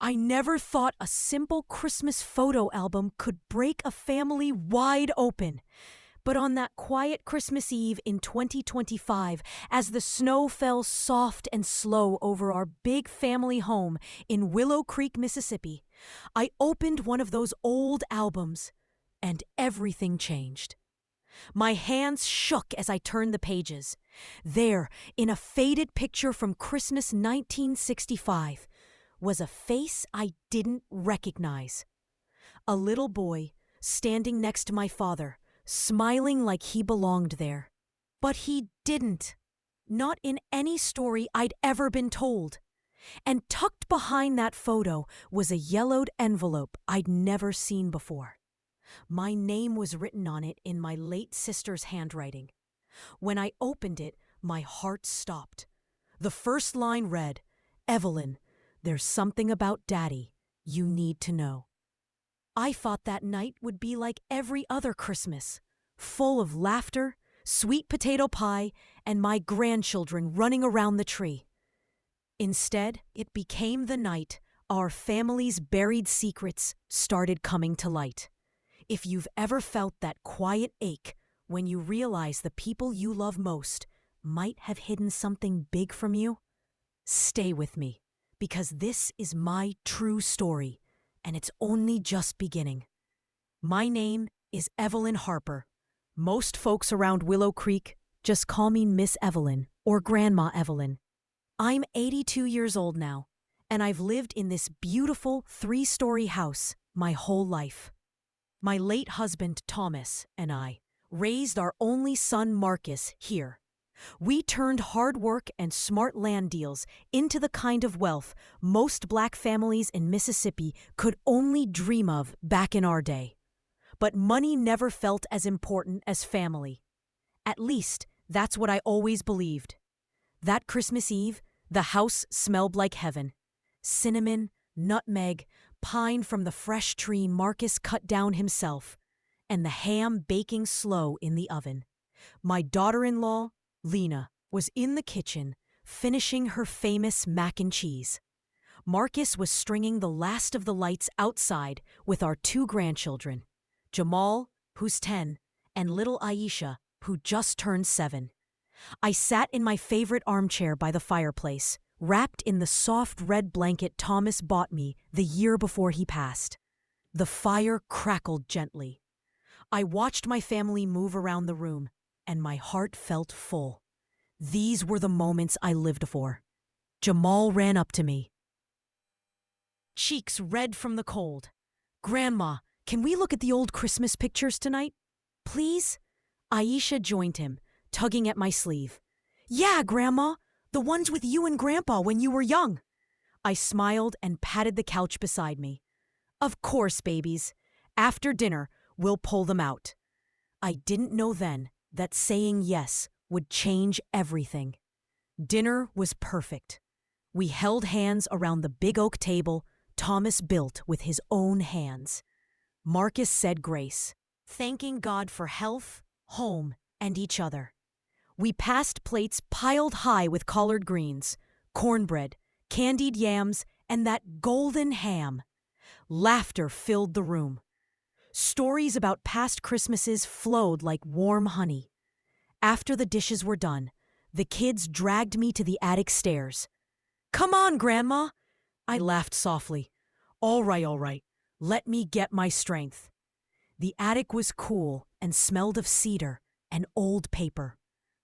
I never thought a simple Christmas photo album could break a family wide open. But on that quiet Christmas Eve in 2025, as the snow fell soft and slow over our big family home in Willow Creek, Mississippi, I opened one of those old albums, and everything changed. My hands shook as I turned the pages. There, in a faded picture from Christmas 1965, was a face I didn't recognize. A little boy standing next to my father, smiling like he belonged there. But he didn't. Not in any story I'd ever been told. And tucked behind that photo was a yellowed envelope I'd never seen before. My name was written on it in my late sister's handwriting. When I opened it, my heart stopped. The first line read, "Evelyn, there's something about Daddy you need to know." I thought that night would be like every other Christmas, full of laughter, sweet potato pie, and my grandchildren running around the tree. Instead, it became the night our family's buried secrets started coming to light. If you've ever felt that quiet ache when you realize the people you love most might have hidden something big from you, stay with me, because this is my true story, and it's only just beginning. My name is Evelyn Harper. Most folks around Willow Creek just call me Miss Evelyn or Grandma Evelyn. I'm 82 years old now, and I've lived in this beautiful 3-story house my whole life. My late husband, Thomas, and I raised our only son, Marcus, here. We turned hard work and smart land deals into the kind of wealth most black families in Mississippi could only dream of back in our day. But money never felt as important as family. At least, that's what I always believed. That Christmas Eve, the house smelled like heaven. Cinnamon, nutmeg, pine from the fresh tree Marcus cut down himself, and the ham baking slow in the oven. My daughter-in-law, Lena, was in the kitchen finishing her famous mac and cheese. Marcus was stringing the last of the lights outside with our 2 grandchildren, Jamal, who's 10, and little Aisha, who just turned 7. I sat in my favorite armchair by the fireplace, wrapped in the soft red blanket Thomas bought me the year before he passed. The fire crackled gently. I watched my family move around the room, and my heart felt full. These were the moments I lived for. Jamal ran up to me, cheeks red from the cold. "Grandma, can we look at the old Christmas pictures tonight? Please?" Aisha joined him, tugging at my sleeve. "Yeah, Grandma! The ones with you and Grandpa when you were young." I smiled and patted the couch beside me. "Of course, babies. After dinner, we'll pull them out." I didn't know then that saying yes would change everything. Dinner was perfect. We held hands around the big oak table Thomas built with his own hands. Marcus said grace, thanking God for health, home, and each other. We passed plates piled high with collard greens, cornbread, candied yams, and that golden ham. Laughter filled the room. Stories about past Christmases flowed like warm honey. After the dishes were done, the kids dragged me to the attic stairs. "Come on, Grandma!" I laughed softly. All right. Let me get my strength." The attic was cool and smelled of cedar and old paper.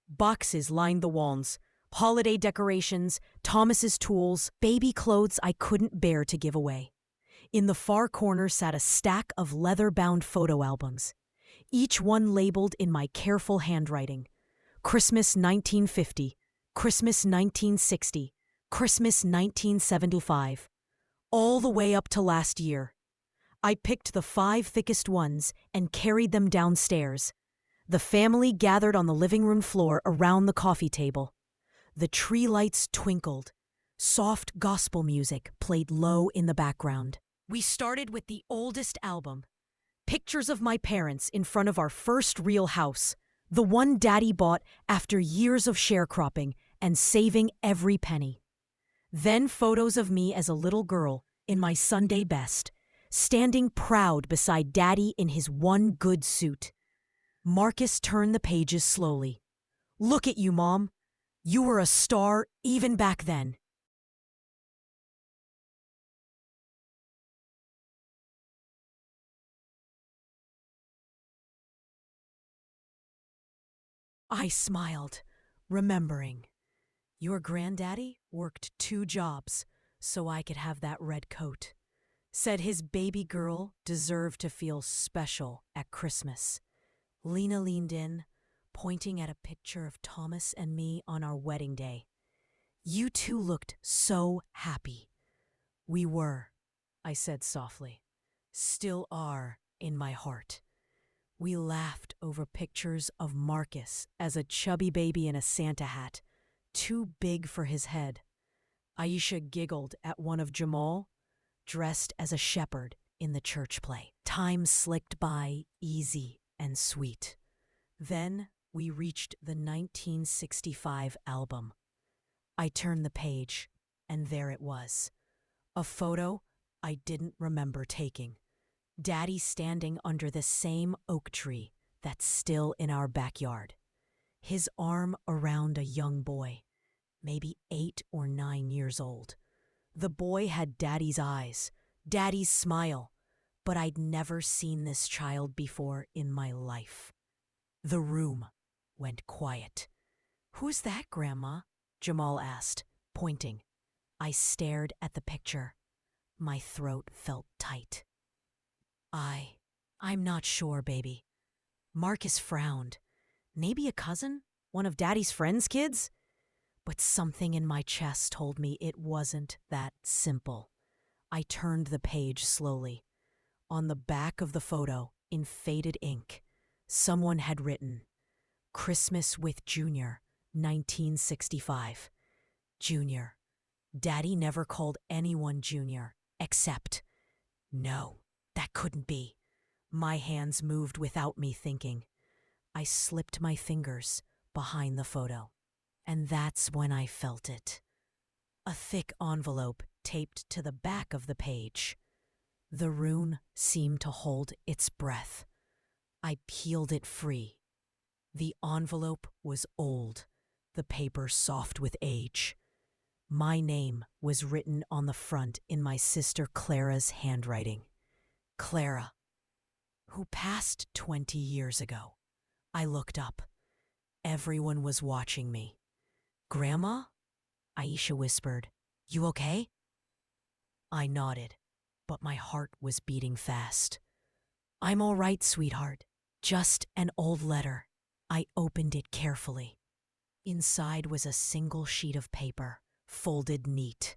Boxes lined the walls, holiday decorations, Thomas's tools, baby clothes I couldn't bear to give away. In the far corner sat a stack of leather-bound photo albums, each one labeled in my careful handwriting. Christmas 1950, Christmas 1960, Christmas 1975. All the way up to last year. I picked the 5 thickest ones and carried them downstairs. The family gathered on the living room floor around the coffee table. The tree lights twinkled. Soft gospel music played low in the background. We started with the oldest album. Pictures of my parents in front of our first real house, the one Daddy bought after years of sharecropping and saving every penny. Then photos of me as a little girl in my Sunday best, standing proud beside Daddy in his one good suit. Marcus turned the pages slowly. Look at you, Mom. You were a star even back then. I smiled, remembering. Your granddaddy worked 2 jobs so I could have that red coat. Said his baby girl deserved to feel special at Christmas. Lena leaned in, pointing at a picture of Thomas and me on our wedding day. You two looked so happy. We were, I said softly. Still are in my heart. We laughed over pictures of Marcus as a chubby baby in a Santa hat, too big for his head. Aisha giggled at one of Jamal, dressed as a shepherd in the church play. Time slipped by easy and sweet. Then we reached the 1965 album. I turned the page, and there it was. A photo I didn't remember taking. Daddy standing under the same oak tree that's still in our backyard. His arm around a young boy, maybe 8 or 9 years old. The boy had Daddy's eyes, Daddy's smile, but I'd never seen this child before in my life. The room went quiet. Who's that, Grandma? Jamal asked, pointing. I stared at the picture. My throat felt tight. I'm not sure, baby. Marcus frowned. Maybe a cousin? One of Daddy's friends' kids? But something in my chest told me it wasn't that simple. I turned the page slowly. On the back of the photo, in faded ink, someone had written, Christmas with Junior, 1965. Junior. Daddy never called anyone Junior, except... No, that couldn't be. My hands moved without me thinking. I slipped my fingers behind the photo. And that's when I felt it. A thick envelope taped to the back of the page. The rune seemed to hold its breath. I peeled it free. The envelope was old, the paper soft with age. My name was written on the front in my sister Clara's handwriting. Clara, who passed 20 years ago. I looked up. Everyone was watching me. Grandma? Aisha whispered. You okay? I nodded, but my heart was beating fast. I'm all right, sweetheart. Just an old letter. I opened it carefully. Inside was a single sheet of paper, folded neat.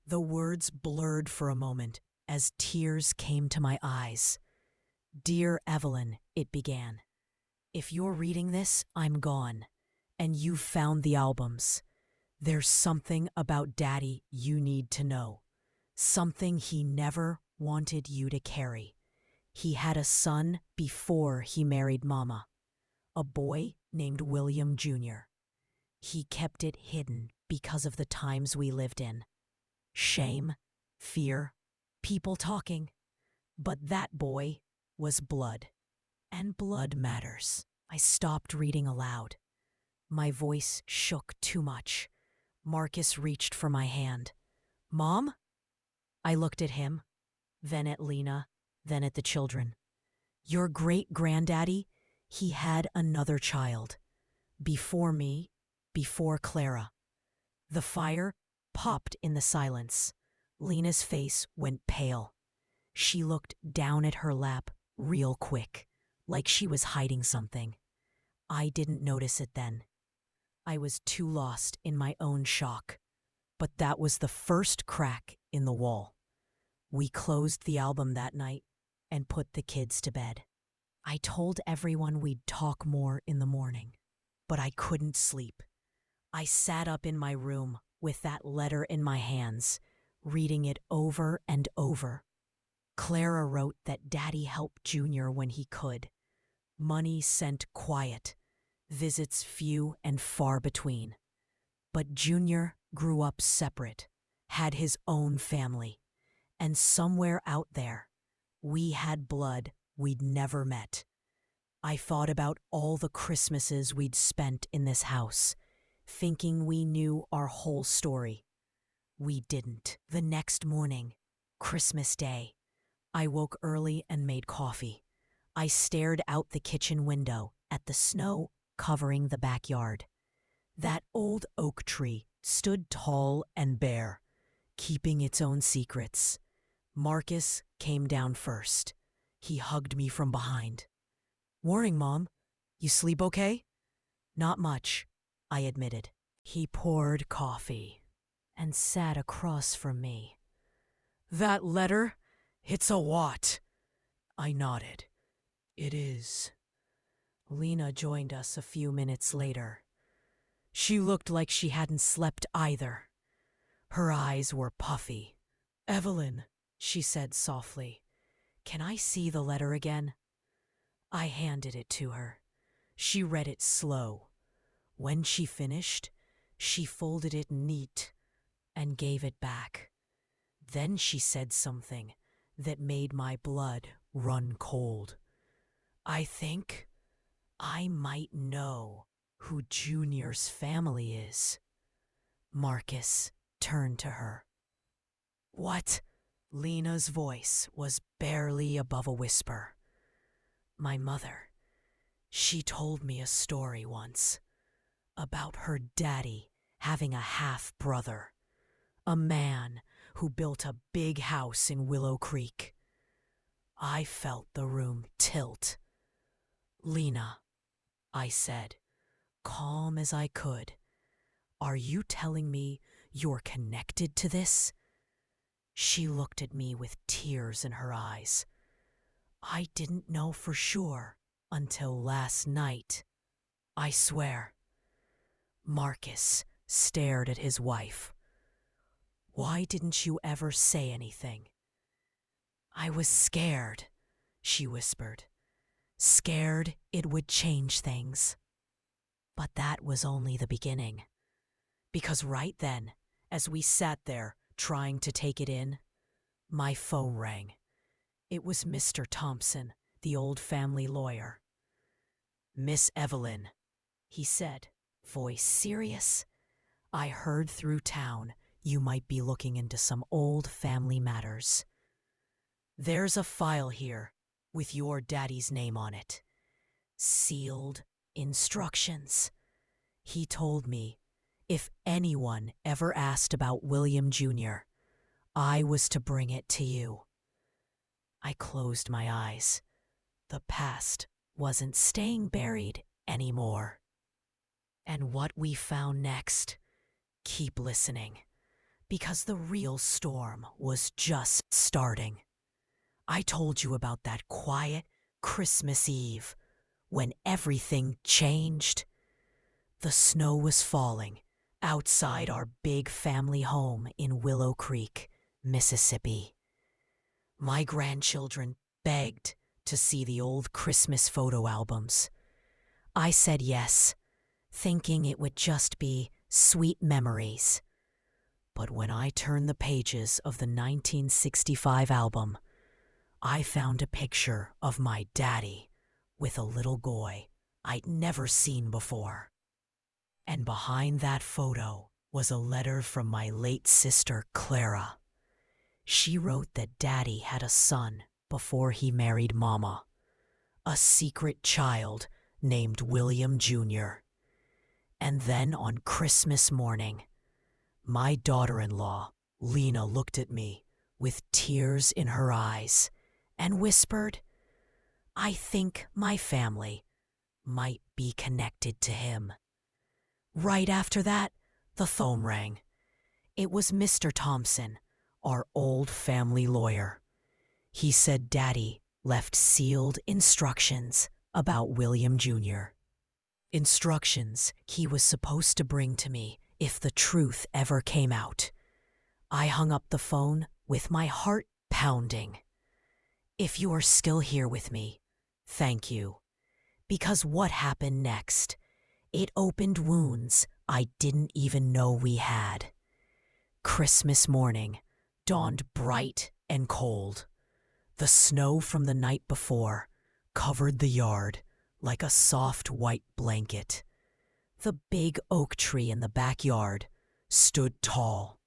The words blurred for a moment as tears came to my eyes. Dear Evelyn, it began. If you're reading this, I'm gone, and you've found the albums. There's something about Daddy you need to know. Something he never wanted you to carry. He had a son before he married Mama, a boy named William Jr. He kept it hidden because of the times we lived in. Shame, fear, people talking. But that boy was blood. And blood matters. I stopped reading aloud. My voice shook too much. Marcus reached for my hand. Mom? I looked at him, then at Lena, then at the children. Your great-granddaddy, he had another child. Before me, before Clara. The fire popped in the silence. Lena's face went pale. She looked down at her lap real quick, like she was hiding something. I didn't notice it then. I was too lost in my own shock. But that was the first crack in the wall. We closed the album that night and put the kids to bed. I told everyone we'd talk more in the morning, but I couldn't sleep. I sat up in my room with that letter in my hands, reading it over and over. Clara wrote that Daddy helped Junior when he could. Money sent quiet, visits few and far between. But Junior grew up separate, had his own family, And somewhere out there, we had blood we'd never met. I thought about all the Christmases we'd spent in this house, thinking we knew our whole story. We didn't. The next morning, Christmas Day, I woke early and made coffee. I stared out the kitchen window at the snow covering the backyard. That old oak tree stood tall and bare, keeping its own secrets. Marcus came down first. He hugged me from behind. "Morning, Mom. You sleep okay?" "Not much," I admitted. He poured coffee and sat across from me. "That letter? It's a what?" I nodded. "It is." Lena joined us a few minutes later. She looked like she hadn't slept either. Her eyes were puffy. "Evelyn," she said softly, "can I see the letter again?" I handed it to her. She read it slow. When she finished, she folded it neat and gave it back. Then she said something that made my blood run cold. "I think I might know who Junior's family is." Marcus turned to her. "What?" Lena's voice was barely above a whisper. "My mother, she told me a story once about her daddy having a half-brother, a man who built a big house in Willow Creek." I felt the room tilt. "Lena," I said, calm as I could, "are you telling me you're connected to this?" She looked at me with tears in her eyes. "I didn't know for sure until last night. I swear." Marcus stared at his wife. "Why didn't you ever say anything?" "I was scared," she whispered. "Scared it would change things." But that was only the beginning. Because right then, as we sat there trying to take it in, my phone rang. It was Mr. Thompson, the old family lawyer. "Miss Evelyn," he said, voice serious, "I heard through town you might be looking into some old family matters. There's a file here with your daddy's name on it. Sealed instructions. He told me if anyone ever asked about William Jr., I was to bring it to you." I closed my eyes. The past wasn't staying buried anymore. And what we found next, keep listening, because the real storm was just starting. I told you about that quiet Christmas Eve when everything changed. The snow was falling outside our big family home in Willow Creek, Mississippi. My grandchildren begged to see the old Christmas photo albums. I said yes, thinking it would just be sweet memories. But when I turned the pages of the 1965 album, I found a picture of my daddy with a little boy I'd never seen before. And behind that photo was a letter from my late sister, Clara. She wrote that Daddy had a son before he married Mama, a secret child named William Jr. And then on Christmas morning, my daughter-in-law, Lena, looked at me with tears in her eyes and whispered, "I think my family might be connected to him." Right after that, the phone rang. It was Mr. Thompson, our old family lawyer. He said Daddy left sealed instructions about William Jr. Instructions he was supposed to bring to me if the truth ever came out. I hung up the phone with my heart pounding. If you are still here with me, thank you. Because what happened next? It opened wounds I didn't even know we had. Christmas morning dawned bright and cold. The snow from the night before covered the yard like a soft white blanket. The big oak tree in the backyard stood tall,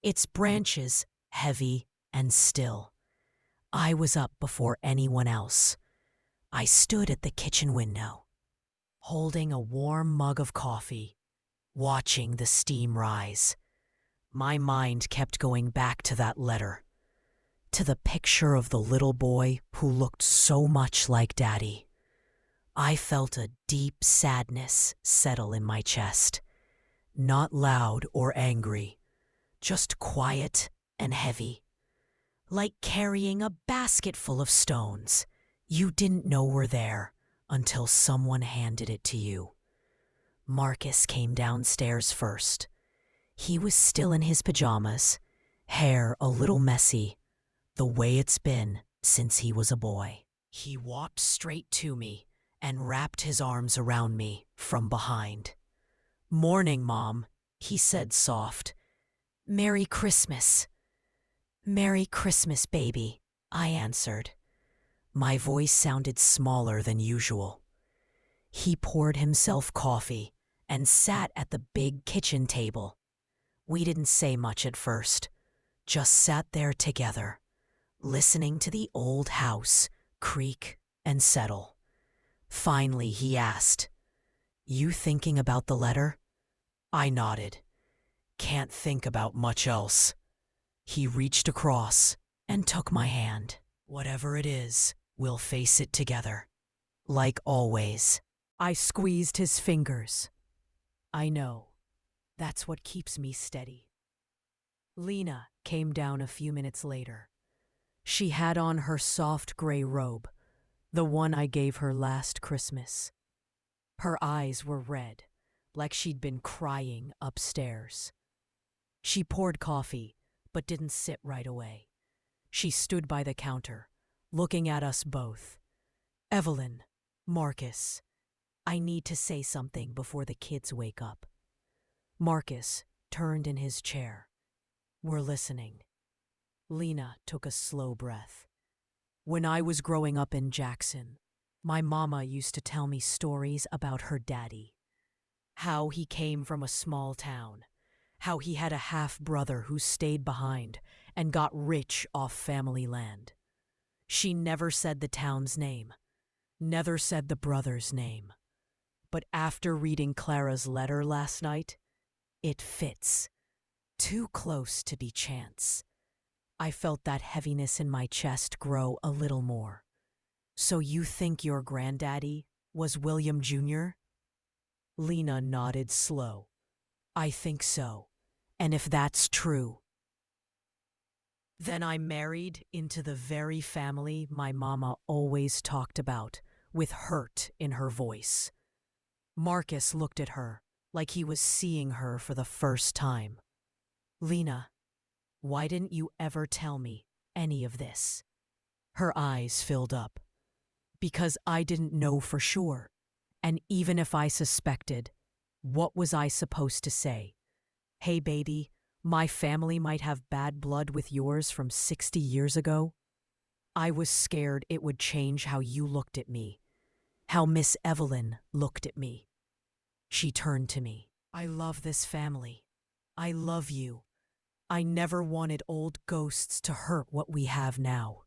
its branches heavy and still. I was up before anyone else. I stood at the kitchen window, holding a warm mug of coffee, watching the steam rise. My mind kept going back to that letter, to the picture of the little boy who looked so much like Daddy. I felt a deep sadness settle in my chest, not loud or angry, just quiet and heavy, like carrying a basket full of stones you didn't know were there until someone handed it to you. Marcus came downstairs first. He was still in his pajamas, hair a little messy, the way it's been since he was a boy. He walked straight to me and wrapped his arms around me from behind. "Morning, Mom," he said soft. "Merry Christmas." "Merry Christmas, baby," I answered. My voice sounded smaller than usual. He poured himself coffee and sat at the big kitchen table. We didn't say much at first, just sat there together, listening to the old house creak and settle. Finally, he asked, "You thinking about the letter?" I nodded. "Can't think about much else." He reached across and took my hand. "Whatever it is, we'll face it together. Like always." I squeezed his fingers. "I know. That's what keeps me steady." Lena came down a few minutes later. She had on her soft gray robe, the one I gave her last Christmas. Her eyes were red, like she'd been crying upstairs. She poured coffee, but didn't sit right away. She stood by the counter, looking at us both. "Evelyn, Marcus, I need to say something before the kids wake up." Marcus turned in his chair. "We're listening." Lena took a slow breath. "When I was growing up in Jackson, my mama used to tell me stories about her daddy. How he came from a small town. How he had a half-brother who stayed behind and got rich off family land. She never said the town's name, never said the brother's name. But after reading Clara's letter last night, it fits. Too close to be chance." I felt that heaviness in my chest grow a little more. "So you think your granddaddy was William Jr.?" Lena nodded slow. "I think so. And if that's true, then I married into the very family my mama always talked about, with hurt in her voice." Marcus looked at her like he was seeing her for the first time. "Lena, why didn't you ever tell me any of this?" Her eyes filled up. "Because I didn't know for sure. And even if I suspected, what was I supposed to say? Hey, baby, my family might have bad blood with yours from 60 years ago?" I was scared it would change how you looked at me, how Miss Evelyn looked at me. She turned to me. "I love this family. I love you. I never wanted old ghosts to hurt what we have now."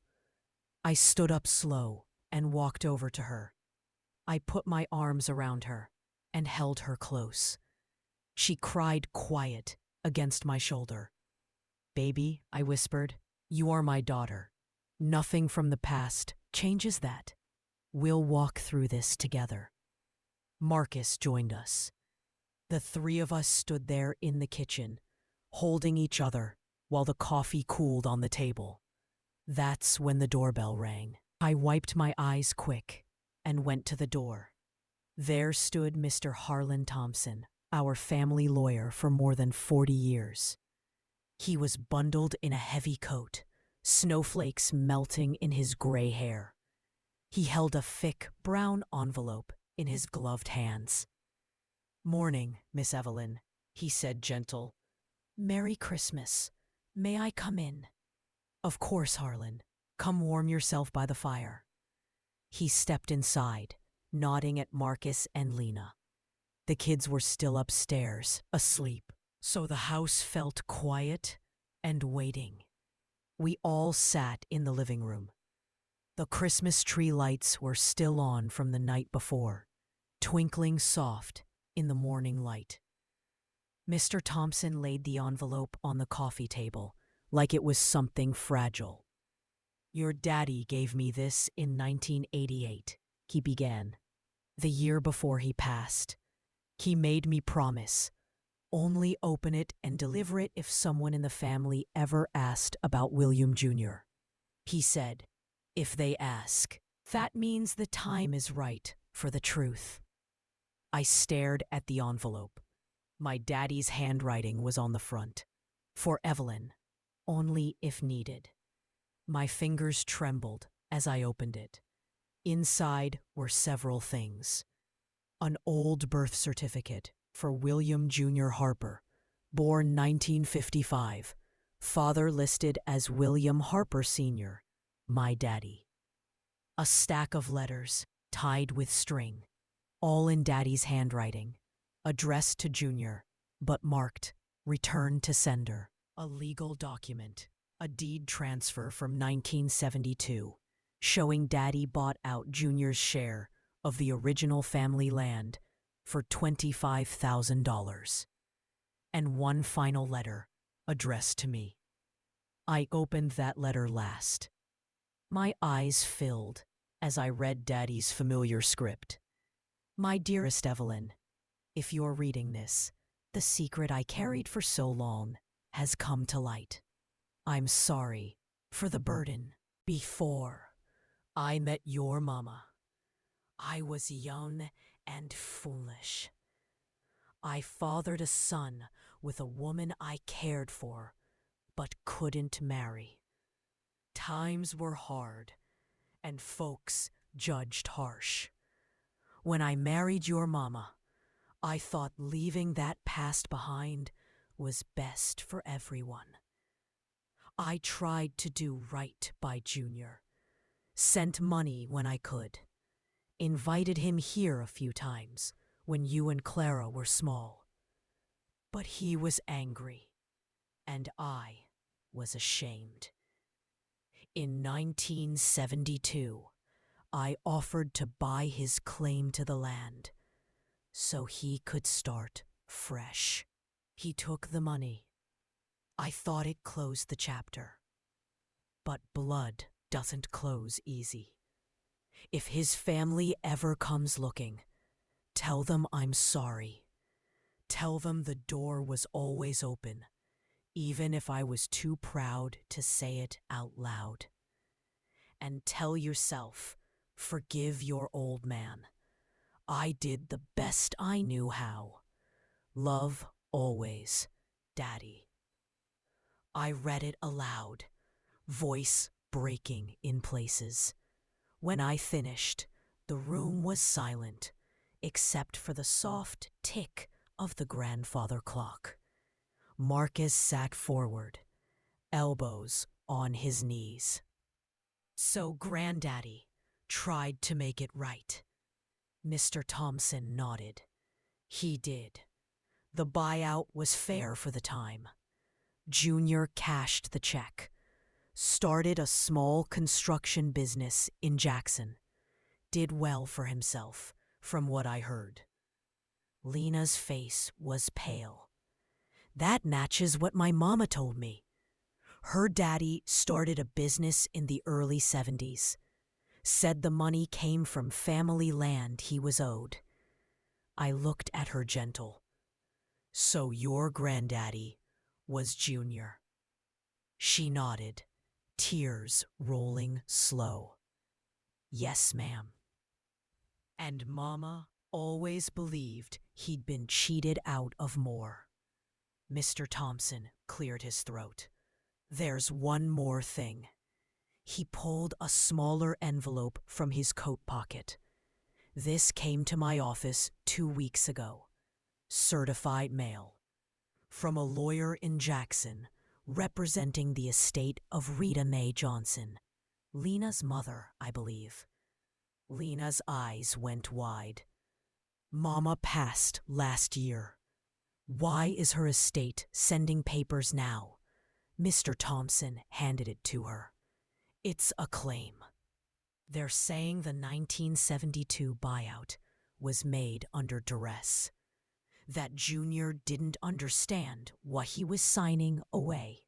I stood up slow and walked over to her. I put my arms around her and held her close. She cried quiet against my shoulder. "Baby," I whispered, "you are my daughter. Nothing from the past changes that. We'll walk through this together." Marcus joined us. The three of us stood there in the kitchen, holding each other while the coffee cooled on the table. That's when the doorbell rang. I wiped my eyes quick and went to the door. There stood Mr. Harlan Thompson, our family lawyer for more than 40 years. He was bundled in a heavy coat, snowflakes melting in his gray hair. He held a thick brown envelope in his gloved hands. "Morning, Miss Evelyn," he said gentle. "Merry Christmas. May I come in?" Of course, Harlan. Come warm yourself by the fire. He stepped inside, nodding at Marcus and Lena. The kids were still upstairs, asleep, so the house felt quiet and waiting. We all sat in the living room. The Christmas tree lights were still on from the night before, twinkling soft in the morning light. Mr. Thompson laid the envelope on the coffee table like it was something fragile. "Your daddy gave me this in 1988, he began, the year before he passed. He made me promise, only open it and deliver it if someone in the family ever asked about William Jr. He said, if they ask, that means the time is right for the truth." I stared at the envelope. My daddy's handwriting was on the front. "For Evelyn, only if needed." My fingers trembled as I opened it. Inside were several things. An old birth certificate for William Jr. Harper, born 1955, father listed as William Harper Sr., my daddy. A stack of letters tied with string, all in Daddy's handwriting, addressed to Junior, but marked "Return to Sender." A legal document, a deed transfer from 1972, showing Daddy bought out Junior's share of the original family land for $25,000. And one final letter addressed to me. I opened that letter last. My eyes filled as I read Daddy's familiar script. "My dearest Evelyn, if you're reading this, the secret I carried for so long has come to light. I'm sorry for the burden. Before I met your mama, I was young and foolish. I fathered a son with a woman I cared for, but couldn't marry. Times were hard, and folks judged harsh. When I married your mama, I thought leaving that past behind was best for everyone. I tried to do right by Junior, sent money when I could, invited him here a few times when you and Clara were small. But he was angry, and I was ashamed. In 1972, I offered to buy his claim to the land so he could start fresh. He took the money. I thought it closed the chapter. But blood doesn't close easy. If his family ever comes looking, tell them I'm sorry. Tell them the door was always open, even if I was too proud to say it out loud. And tell yourself, forgive your old man. I did the best I knew how. Love always, Daddy." I read it aloud, voice breaking in places. When I finished, the room was silent, except for the soft tick of the grandfather clock. Marcus sat forward, elbows on his knees. "So Granddaddy tried to make it right." Mr. Thompson nodded. "He did. The buyout was fair for the time. Junior cashed the check, started a small construction business in Jackson, did well for himself, from what I heard." Lena's face was pale. "That matches what my mama told me. Her daddy started a business in the early 70s. Said the money came from family land he was owed." I looked at her gentle. "So your granddaddy was Junior." She nodded, tears rolling slow. "Yes, ma'am." "And Mama always believed he'd been cheated out of more." Mr. Thompson cleared his throat. "There's one more thing." He pulled a smaller envelope from his coat pocket. "This came to my office 2 weeks ago. Certified mail. From a lawyer in Jackson, representing the estate of Rita Mae Johnson, Lena's mother, I believe. Lena's eyes went wide. Mama passed last year. Why is her estate sending papers now? Mr. Thompson handed it to her. It's a claim. They're saying the 1972 buyout was made under duress. That Junior didn't understand what he was signing away.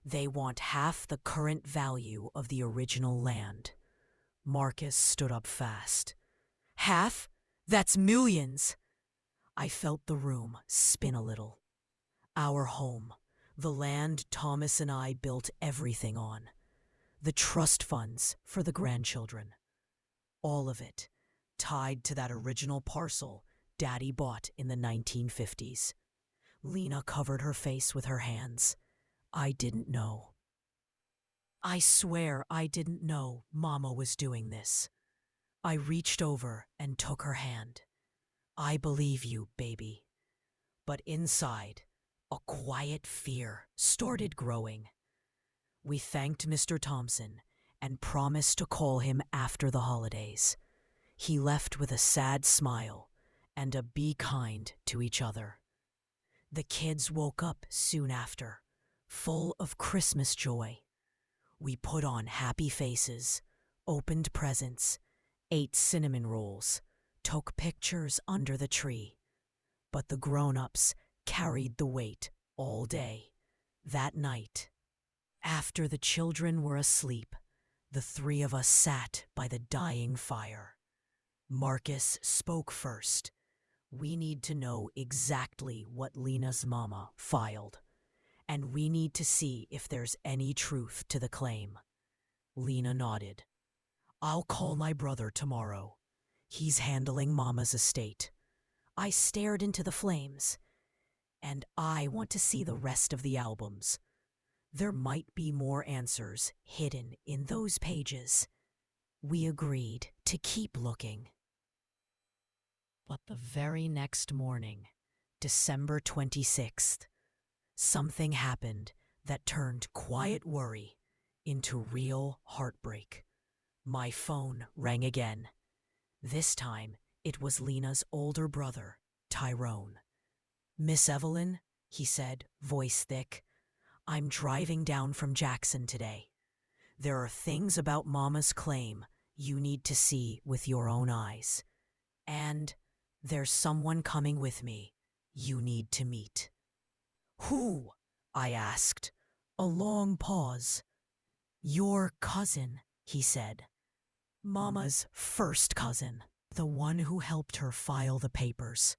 They want half the current value of the original land. Marcus stood up fast. Half? That's millions! I felt the room spin a little. Our home, the land Thomas and I built everything on, the trust funds for the grandchildren. All of it tied to that original parcel Daddy bought in the 1950s. Lena covered her face with her hands. I didn't know. I swear I didn't know Mama was doing this. I reached over and took her hand. I believe you, baby. But inside, a quiet fear started growing. We thanked Mr. Thompson and promised to call him after the holidays. He left with a sad smile and a be kind to each other. The kids woke up soon after, full of Christmas joy. We put on happy faces, opened presents, ate cinnamon rolls, took pictures under the tree. But the grown-ups carried the weight all day. That night, after the children were asleep, the three of us sat by the dying fire. Marcus spoke first. We need to know exactly what Lena's mama filed, and we need to see if there's any truth to the claim. Lena nodded. I'll call my brother tomorrow. He's handling Mama's estate. I stared into the flames. And I want to see the rest of the albums. There might be more answers hidden in those pages. We agreed to keep looking. But the very next morning, December 26th, something happened that turned quiet worry into real heartbreak. My phone rang again. This time, it was Lena's older brother, Tyrone. Miss Evelyn, he said, voice thick, I'm driving down from Jackson today. There are things about Mama's claim you need to see with your own eyes. And there's someone coming with me you need to meet. Who? I asked. A long pause. Your cousin, he said. Mama's first cousin, the one who helped her file the papers.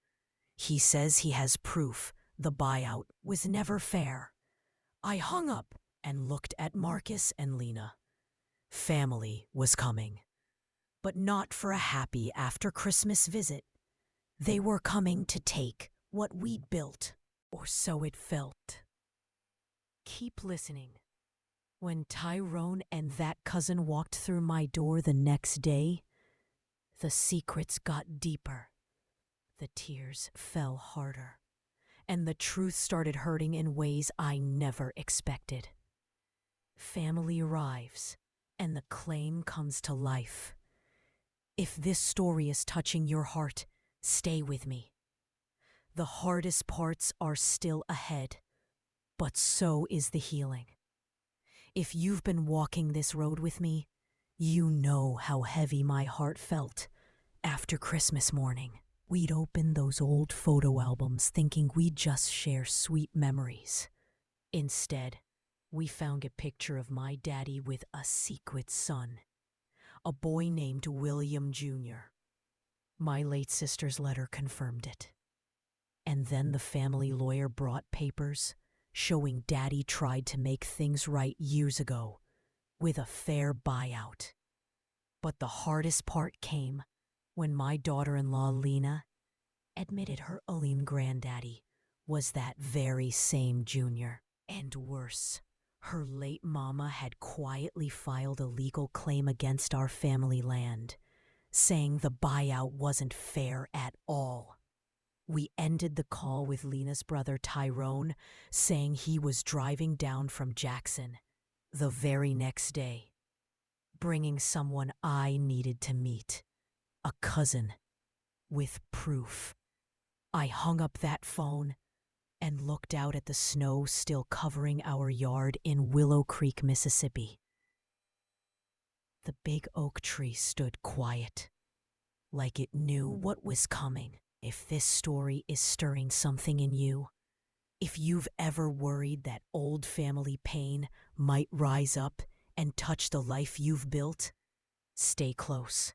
He says he has proof the buyout was never fair. I hung up and looked at Marcus and Lena. Family was coming, but not for a happy after-Christmas visit. They were coming to take what we'd built, or so it felt. Keep listening. When Tyrone and that cousin walked through my door the next day, the secrets got deeper. The tears fell harder, and the truth started hurting in ways I never expected. Family arrives, and the claim comes to life. If this story is touching your heart, stay with me. The hardest parts are still ahead, but so is the healing. If you've been walking this road with me, you know how heavy my heart felt after Christmas morning. We'd open those old photo albums thinking we'd just share sweet memories. Instead, we found a picture of my daddy with a secret son, a boy named William Jr. My late sister's letter confirmed it. And then the family lawyer brought papers showing Daddy tried to make things right years ago with a fair buyout. But the hardest part came when my daughter-in-law Lena admitted her own granddaddy was that very same Junior. And worse, her late mama had quietly filed a legal claim against our family land, saying the buyout wasn't fair at all. We ended the call with Lena's brother Tyrone saying he was driving down from Jackson the very next day, bringing someone I needed to meet, a cousin, with proof. I hung up that phone and looked out at the snow still covering our yard in Willow Creek, Mississippi. The big oak tree stood quiet, like it knew what was coming. If this story is stirring something in you, if you've ever worried that old family pain might rise up and touch the life you've built, stay close,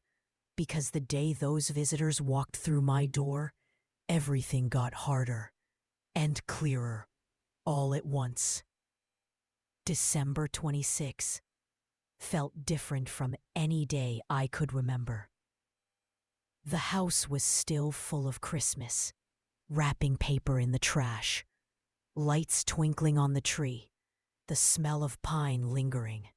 because the day those visitors walked through my door, everything got harder and clearer all at once. December 26 felt different from any day I could remember. The house was still full of Christmas, wrapping paper in the trash, lights twinkling on the tree, the smell of pine lingering.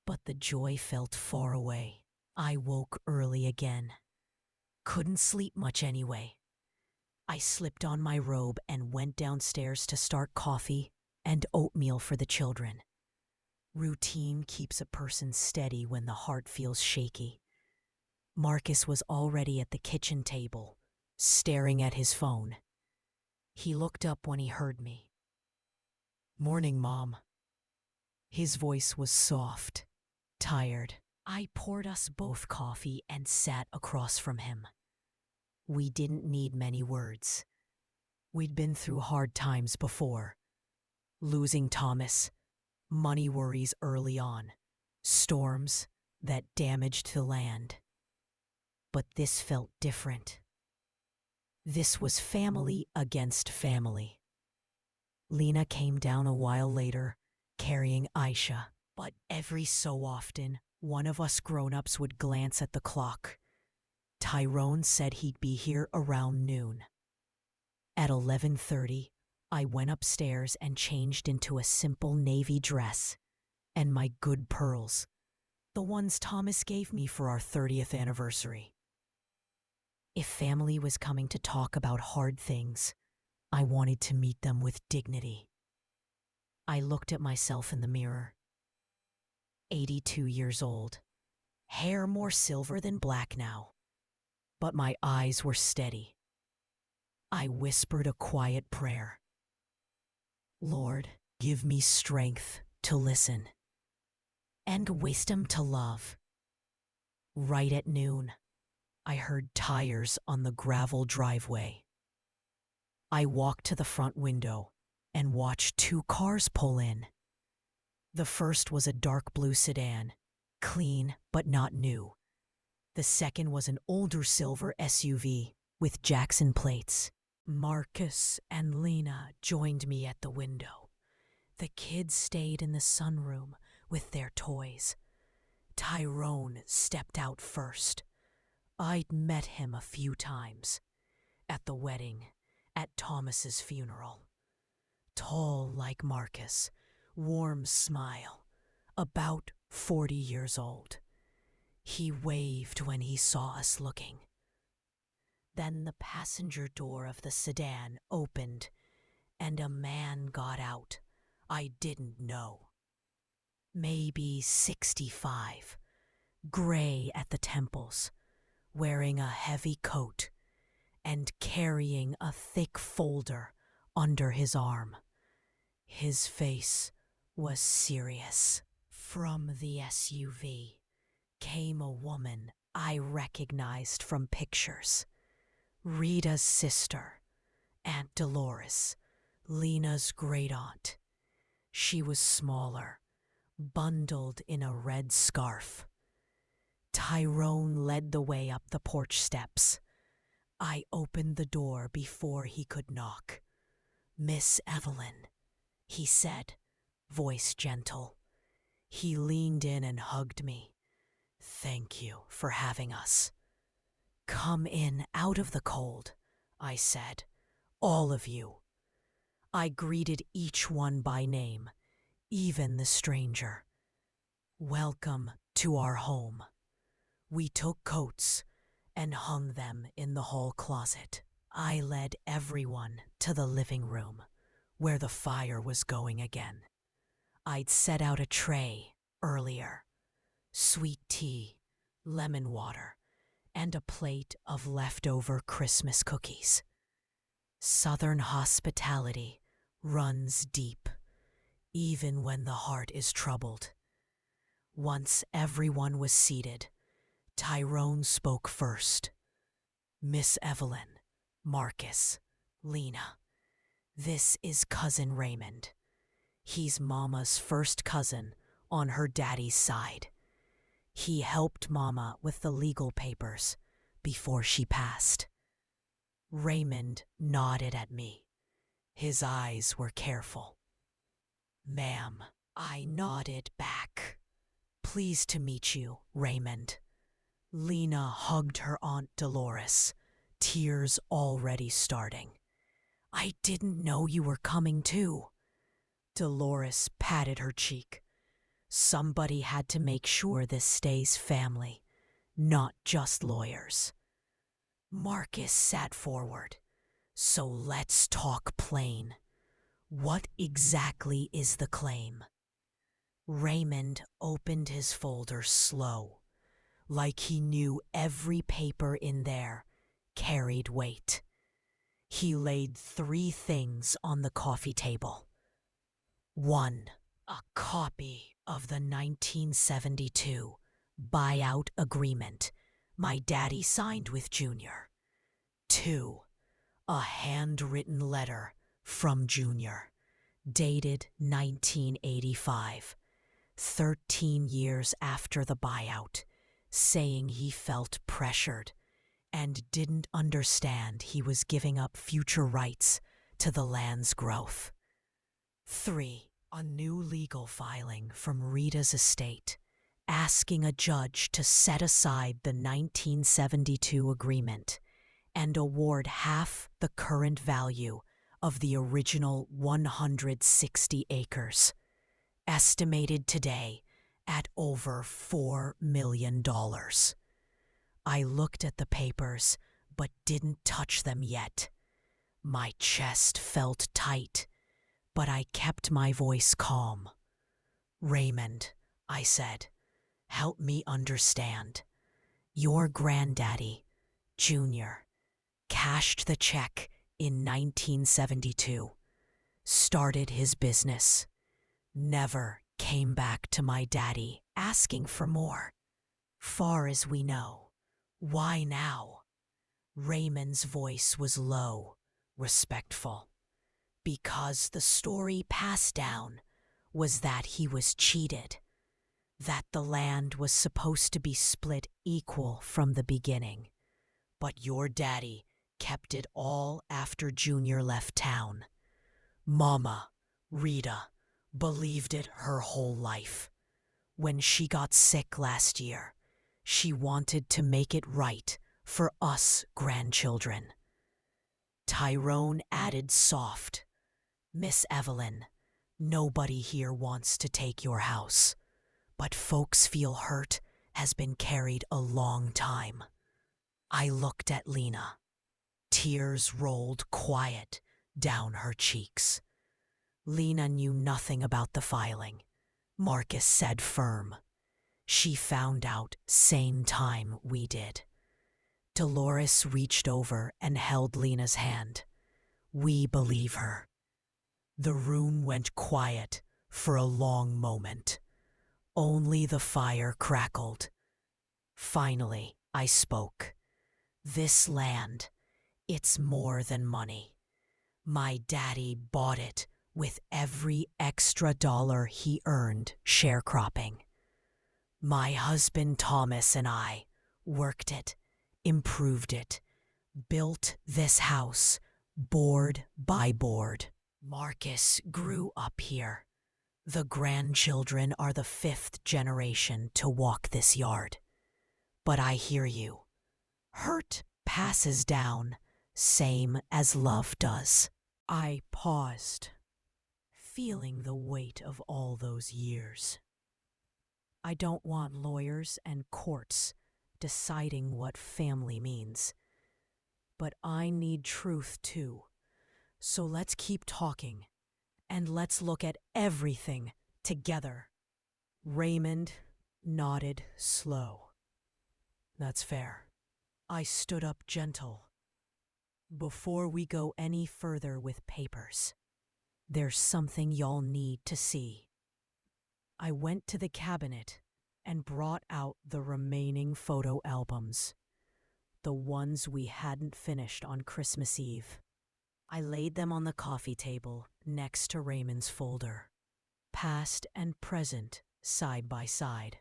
But the joy felt far away. I woke early again. Couldn't sleep much anyway. I slipped on my robe and went downstairs to start coffee and oatmeal for the children. Routine keeps a person steady when the heart feels shaky. Marcus was already at the kitchen table, staring at his phone. He looked up when he heard me. "Morning, Mom." His voice was soft, tired. I poured us both coffee and sat across from him. We didn't need many words. We'd been through hard times before. Losing Thomas, money worries early on, storms that damaged the land. But this felt different. This was family against family. Lena came down a while later, carrying Aisha, but every so often, one of us grown-ups would glance at the clock. Tyrone said he'd be here around noon. At 11:30, I went upstairs and changed into a simple navy dress and my good pearls, the ones Thomas gave me for our 30th anniversary. If family was coming to talk about hard things, I wanted to meet them with dignity. I looked at myself in the mirror. 82 years old, hair more silver than black now, but my eyes were steady. I whispered a quiet prayer. "Lord, give me strength to listen and wisdom to love." Right at noon, I heard tires on the gravel driveway. I walked to the front window and watched two cars pull in. The first was a dark blue sedan, clean but not new. The second was an older silver SUV with Jackson plates. Marcus and Lena joined me at the window. The kids stayed in the sunroom with their toys. Tyrone stepped out first. I'd met him a few times. At the wedding, at Thomas's funeral. Tall like Marcus, warm smile, about 40 years old. He waved when he saw us looking. Then the passenger door of the sedan opened and a man got out I didn't know. Maybe 65, gray at the temples, wearing a heavy coat and carrying a thick folder under his arm. His face was serious. From the SUV came a woman I recognized from pictures. Rita's sister, Aunt Dolores, Lena's great-aunt. She was smaller, bundled in a red scarf. Tyrone led the way up the porch steps. I opened the door before he could knock. "Miss Evelyn," he said, voice gentle. He leaned in and hugged me. "Thank you for having us." "Come in out of the cold," I said. "All of you." I greeted each one by name, even the stranger. "Welcome to our home." We took coats and hung them in the hall closet. I led everyone to the living room, where the fire was going again. I'd set out a tray earlier, sweet tea, lemon water, and a plate of leftover Christmas cookies. Southern hospitality runs deep, even when the heart is troubled. Once everyone was seated, Tyrone spoke first. "Miss Evelyn, Marcus, Lena, this is Cousin Raymond. He's Mama's first cousin on her daddy's side. He helped Mama with the legal papers before she passed." Raymond nodded at me. His eyes were careful. "Ma'am," I nodded back. "Pleased to meet you, Raymond." Lena hugged her Aunt Dolores, tears already starting. "I didn't know you were coming too." Dolores patted her cheek. "Somebody had to make sure this stays family, not just lawyers." Marcus sat forward. "So let's talk plain. What exactly is the claim?" Raymond opened his folder slow, like he knew every paper in there carried weight. He laid 3 things on the coffee table. 1. A copy of the 1972 buyout agreement my daddy signed with Junior. 2. A handwritten letter from Junior, dated 1985, 13 years after the buyout, saying he felt pressured and didn't understand he was giving up future rights to the land's growth. 3. A new legal filing from Rita's estate, asking a judge to set aside the 1972 agreement and award half the current value of the original 160 acres, estimated today at over $4 million. I looked at the papers, but didn't touch them yet. My chest felt tight, but I kept my voice calm. "Raymond," I said, "help me understand. Your granddaddy, Junior, cashed the check in 1972, started his business, never came back to my daddy asking for more. Far as we know, why now?" Raymond's voice was low, respectful. "Because the story passed down was that he was cheated, that the land was supposed to be split equal from the beginning. But your daddy kept it all after Junior left town. Mama, Rita, believed it her whole life. When she got sick last year, she wanted to make it right for us grandchildren." Tyrone added soft, "Miss Evelyn, nobody here wants to take your house, but folks feel hurt has been carried a long time." I looked at Lena. Tears rolled quiet down her cheeks. Lena knew nothing about the filing, Marcus said firm. She found out same time we did. Dolores reached over and held Lena's hand. "We believe her." The room went quiet for a long moment. Only the fire crackled. Finally, I spoke. "This land, it's more than money. My daddy bought it with every extra dollar he earned sharecropping. My husband Thomas and I worked it, improved it, built this house board by board. Marcus grew up here. The grandchildren are the 5th generation to walk this yard. But I hear you. Hurt passes down, same as love does." I paused, feeling the weight of all those years. I don't want lawyers and courts deciding what family means. But I need truth too. So let's keep talking, and let's look at everything together. Raymond nodded slow. That's fair. I stood up gentle. Before we go any further with papers, there's something y'all need to see. I went to the cabinet and brought out the remaining photo albums, the ones we hadn't finished on Christmas Eve. I laid them on the coffee table next to Raymond's folder, past and present side by side.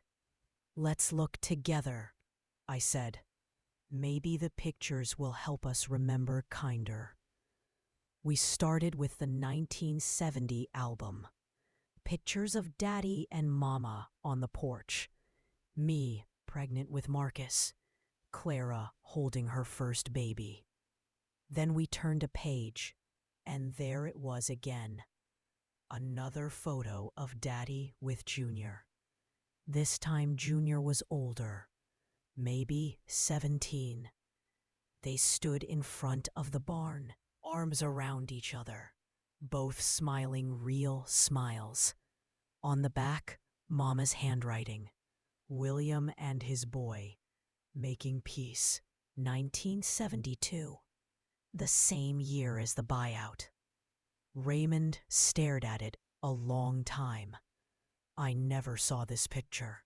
Let's look together, I said. Maybe the pictures will help us remember kinder. We started with the 1970 album. Pictures of Daddy and Mama on the porch. Me pregnant with Marcus. Clara holding her first baby. Then we turned a page, and there it was again. Another photo of Daddy with Junior. This time Junior was older, maybe 17. They stood in front of the barn, arms around each other, both smiling real smiles. On the back, Mama's handwriting. William and his boy, making peace, 1972. The same year as the buyout. Raymond stared at it a long time. I never saw this picture.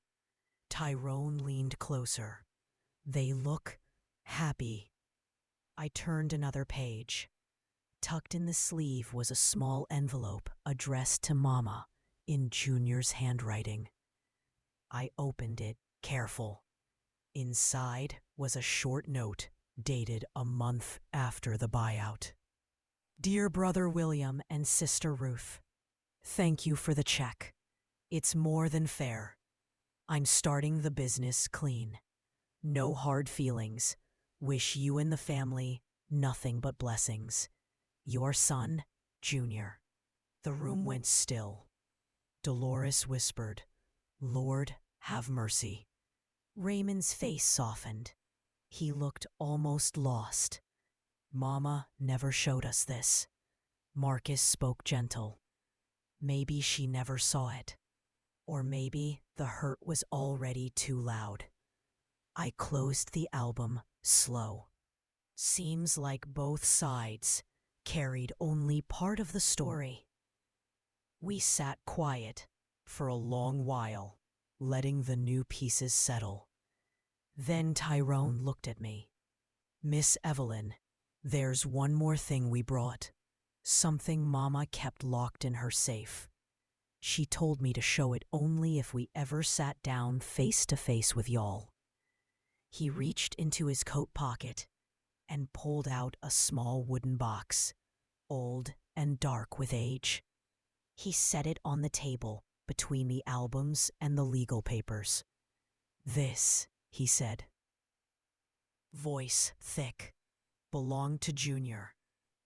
Tyrone leaned closer. They look happy. I turned another page. Tucked in the sleeve was a small envelope addressed to Mama in Junior's handwriting. I opened it, careful. Inside was a short note dated a month after the buyout. Dear Brother William and Sister Ruth, thank you for the check. It's more than fair. I'm starting the business clean. No hard feelings. Wish you and the family nothing but blessings. Your son, Junior. The room went still. Dolores whispered, Lord, have mercy. Raymond's face softened. He looked almost lost. Mama never showed us this. Marcus spoke gentle. Maybe she never saw it. Or maybe the hurt was already too loud. I closed the album slow. Seems like both sides carried only part of the story. We sat quiet for a long while, letting the new pieces settle. Then Tyrone looked at me. Miss Evelyn, there's one more thing we brought. Something Mama kept locked in her safe. She told me to show it only if we ever sat down face to face with y'all. He reached into his coat pocket and pulled out a small wooden box, old and dark with age. He set it on the table between the albums and the legal papers. This, he said. Voice thick. Belonged to Junior.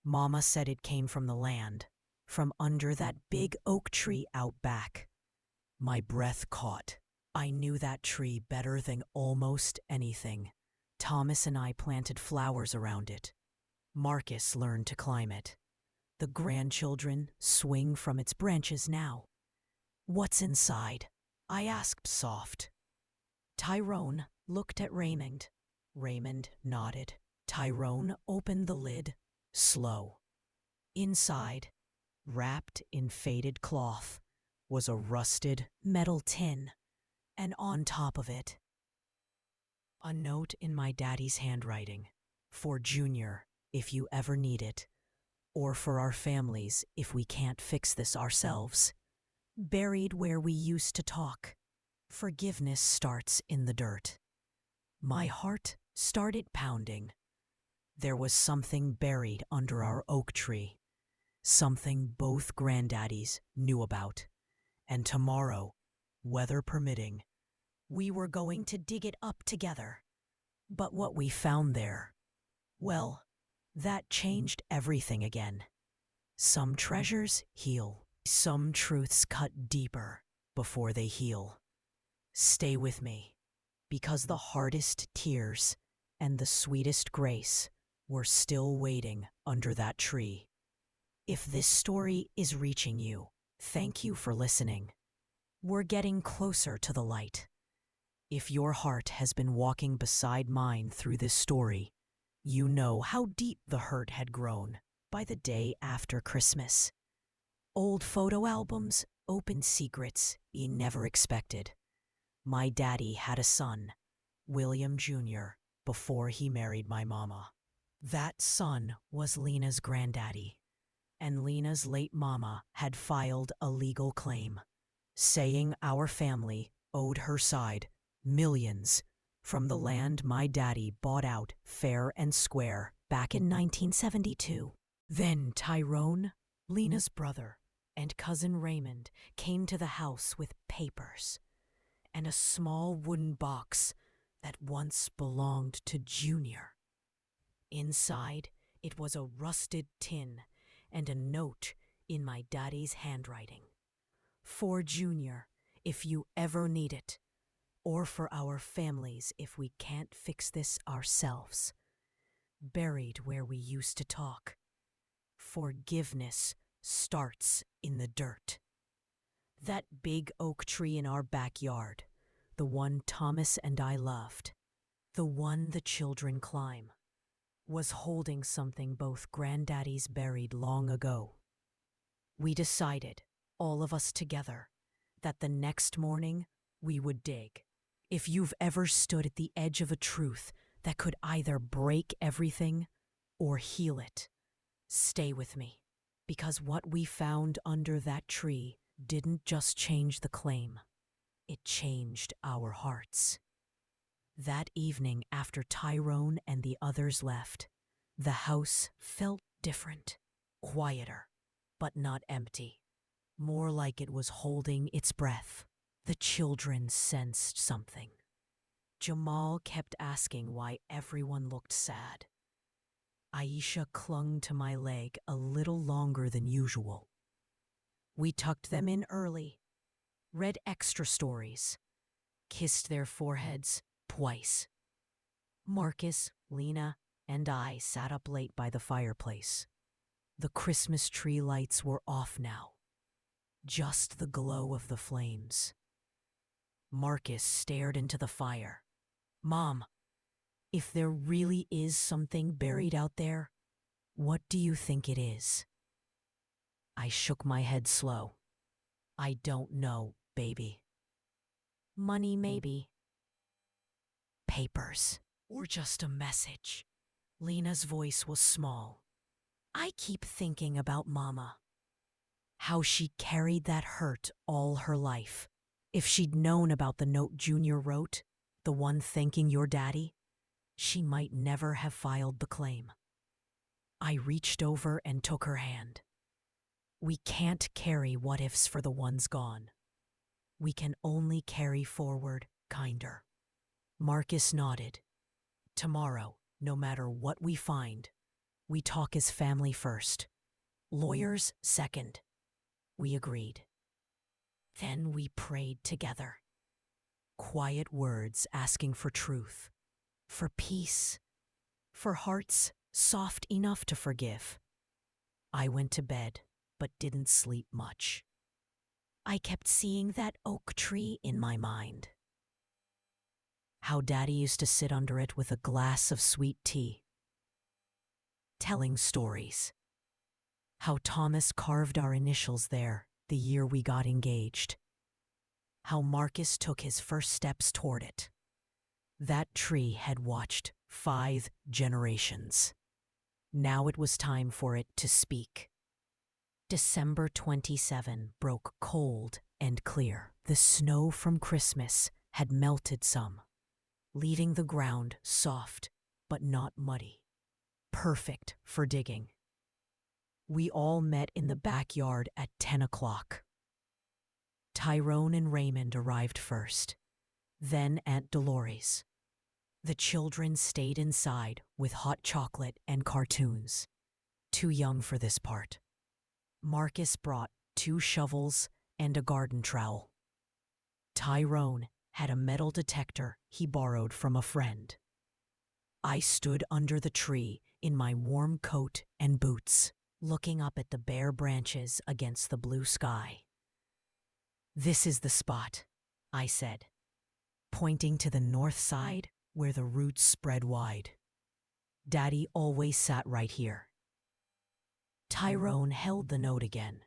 Mama said it came from the land, from under that big oak tree out back. My breath caught. I knew that tree better than almost anything. Thomas and I planted flowers around it. Marcus learned to climb it. The grandchildren swing from its branches now. What's inside? I asked soft. Tyrone looked at Raymond. Raymond nodded. Tyrone opened the lid, slow. Inside, wrapped in faded cloth, was a rusted metal tin, and on top of it, a note in my daddy's handwriting, for Junior, if you ever need it, or for our families if we can't fix this ourselves. Buried where we used to talk. Forgiveness starts in the dirt. My heart started pounding. There was something buried under our oak tree, something both granddaddies knew about. And tomorrow, weather permitting, we were going to dig it up together. But what we found there, well, that changed everything again. Some treasures heal, some truths cut deeper before they heal. Stay with me, because the hardest tears and the sweetest grace were still waiting under that tree. If this story is reaching you, thank you for listening. We're getting closer to the light. If your heart has been walking beside mine through this story, you know how deep the hurt had grown by the day after Christmas. Old photo albums opened secrets you never expected. My daddy had a son, William Jr., before he married my mama. That son was Lena's granddaddy, and Lena's late mama had filed a legal claim, saying our family owed her side millions from the land my daddy bought out fair and square back in 1972. Then Tyrone, Lena's brother, and cousin Raymond came to the house with papers and a small wooden box that once belonged to Junior. Inside, it was a rusted tin and a note in my daddy's handwriting. For Junior, if you ever need it, or for our families if we can't fix this ourselves. Buried where we used to talk. Forgiveness starts in the dirt. That big oak tree in our backyard, the one Thomas and I loved, the one the children climb, was holding something both granddaddies buried long ago. We decided, all of us together, that the next morning we would dig. If you've ever stood at the edge of a truth that could either break everything or heal it, stay with me, because what we found under that tree didn't just change the claim, it changed our hearts. That evening after Tyrone and the others left, the house felt different, quieter, but not empty, more like it was holding its breath. The children sensed something. Jamal kept asking why everyone looked sad. Aisha clung to my leg a little longer than usual. We tucked them in early, read extra stories, kissed their foreheads twice. Marcus, Lena, and I sat up late by the fireplace. The Christmas tree lights were off now, just the glow of the flames. Marcus stared into the fire. Mom, if there really is something buried out there, what do you think it is? I shook my head slow. I don't know, baby. Money, maybe. Papers, or just a message. Lena's voice was small. I keep thinking about Mama. How she carried that hurt all her life. If she'd known about the note Junior wrote, the one thanking your daddy, she might never have filed the claim. I reached over and took her hand. We can't carry what-ifs for the ones gone. We can only carry forward kinder. Marcus nodded. Tomorrow, no matter what we find, we talk as family first. Lawyers second. We agreed. Then we prayed together. Quiet words asking for truth, for peace, for hearts soft enough to forgive. I went to bed, but didn't sleep much. I kept seeing that oak tree in my mind. How Daddy used to sit under it with a glass of sweet tea, telling stories. How Thomas carved our initials there the year we got engaged. How Marcus took his first steps toward it. That tree had watched 5 generations. Now it was time for it to speak. December 27 broke cold and clear. The snow from Christmas had melted some, leaving the ground soft but not muddy. Perfect for digging. We all met in the backyard at 10 o'clock. Tyrone and Raymond arrived first, then Aunt Dolores. The children stayed inside with hot chocolate and cartoons. Too young for this part. Marcus brought 2 shovels and a garden trowel. Tyrone had a metal detector he borrowed from a friend. I stood under the tree in my warm coat and boots, looking up at the bare branches against the blue sky. "This is the spot," I said, pointing to the north side where the roots spread wide. "Daddy always sat right here." Tyrone held the note again.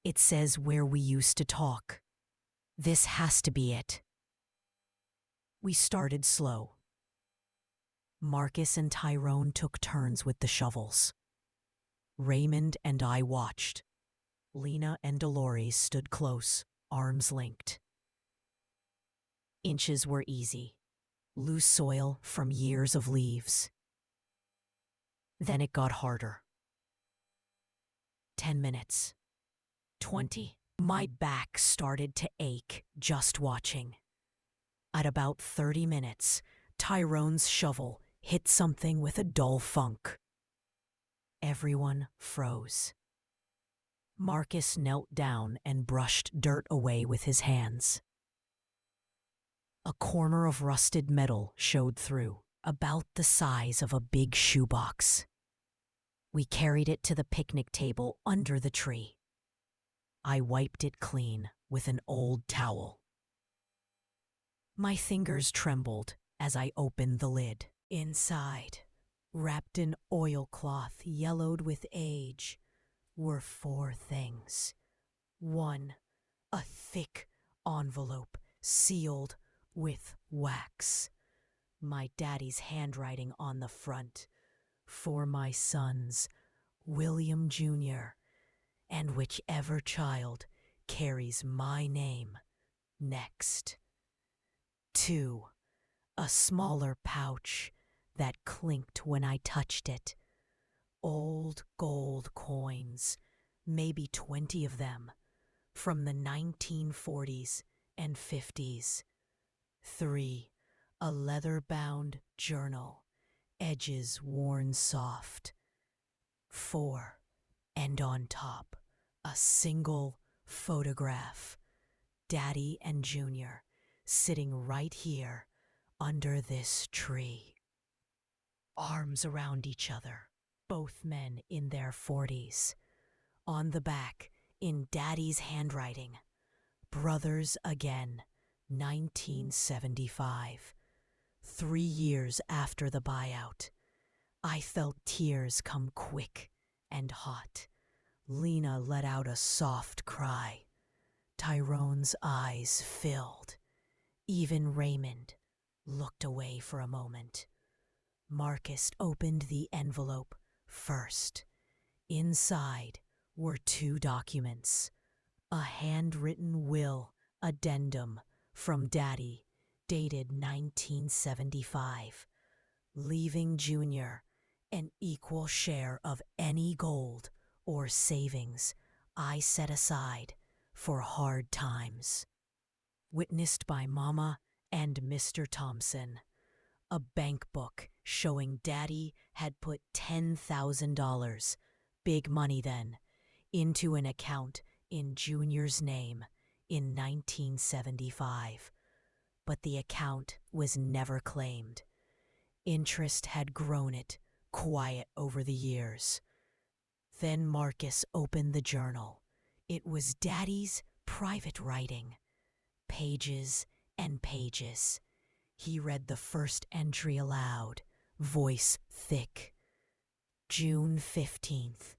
"It says where we used to talk. This has to be it." We started slow. Marcus and Tyrone took turns with the shovels. Raymond and I watched. Lena and Dolores stood close, arms linked. Inches were easy, loose soil from years of leaves. Then it got harder. 10 minutes. 20. My back started to ache just watching. At about 30 minutes, Tyrone's shovel hit something with a dull thunk. Everyone froze. Marcus knelt down and brushed dirt away with his hands. A corner of rusted metal showed through, about the size of a big shoebox. We carried it to the picnic table under the tree. I wiped it clean with an old towel. My fingers trembled as I opened the lid. Inside, wrapped in oilcloth yellowed with age, were 4 things. 1, a thick envelope sealed with wax. My daddy's handwriting on the front. For my sons, William Jr., and whichever child carries my name next. 2, a smaller pouch that clinked when I touched it. Old gold coins, maybe 20 of them, from the 1940s and 50s. 3, a leather-bound journal, edges worn soft. 4, and on top, a single photograph. Daddy and Junior sitting right here under this tree. Arms around each other, both men in their 40s. On the back, in Daddy's handwriting, "Brothers again, 1975. 3 years after the buyout." I felt tears come quick and hot. Lena let out a soft cry. Tyrone's eyes filled. Even Raymond looked away for a moment. Marcus opened the envelope first. Inside were 2 documents. A handwritten will addendum from Daddy, dated 1975, leaving Junior an equal share of any gold or savings I set aside for hard times. Witnessed by Mama and Mr. Thompson. A bank book showing Daddy had put $10,000, big money then, into an account in Junior's name in 1975. But the account was never claimed. Interest had grown it quiet over the years. Then Marcus opened the journal. It was Daddy's private writing. Pages and pages. He read the first entry aloud, voice thick. June 15th,